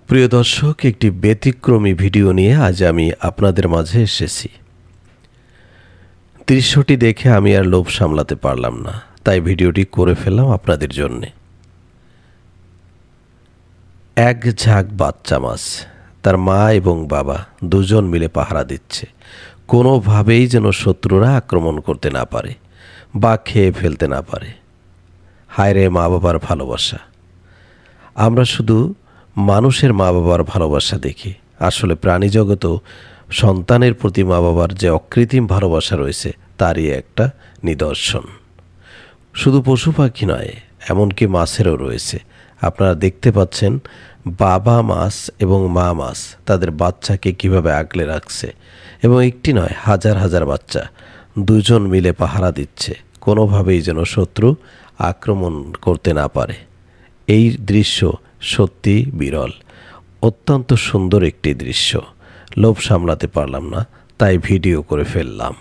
প্রিয় দর্শক, একটি ব্যতিক্রমী ভিডিও নিয়ে আজ আমি আপনাদের মাঝে এসেছি। দৃশ্যটি দেখে আমি আর লোভ সামলাতে পারলাম না, তাই ভিডিওটি করে ফেললাম আপনাদের জন্যে। এক ঝাঁক বাচ্চা মাছ তার মা এবং বাবা দুজন মিলে পাহারা দিচ্ছে, কোনোভাবেই যেন শত্রুরা আক্রমণ করতে না পারে বা খেয়ে ফেলতে না পারে। হায় রে মা বাবার ভালোবাসা! আমরা শুধু মানুষের মা বাবার ভালোবাসা দেখি, আসলে প্রাণী জগতেও সন্তানের প্রতি মা বাবার যে অকৃত্রিম ভালোবাসা রয়েছে তারই একটা নিদর্শন। শুধু পশু পাখি নয়, এমনকি মাছেরও রয়েছে। আপনারা দেখতে পাচ্ছেন বাবা মাছ এবং মা মাছ তাদের বাচ্চাকে কিভাবে আগলে রাখছে, এবং একটি নয়, হাজার হাজার বাচ্চা দুজন মিলে পাহারা দিচ্ছে, কোনোভাবেই যেন শত্রু আক্রমণ করতে না পারে। এই দৃশ্য সত্যি বিরল, অত্যন্ত সুন্দর একটি দৃশ্য। লোভ সামলাতে পারলাম না, তাই ভিডিও করে ফেললাম।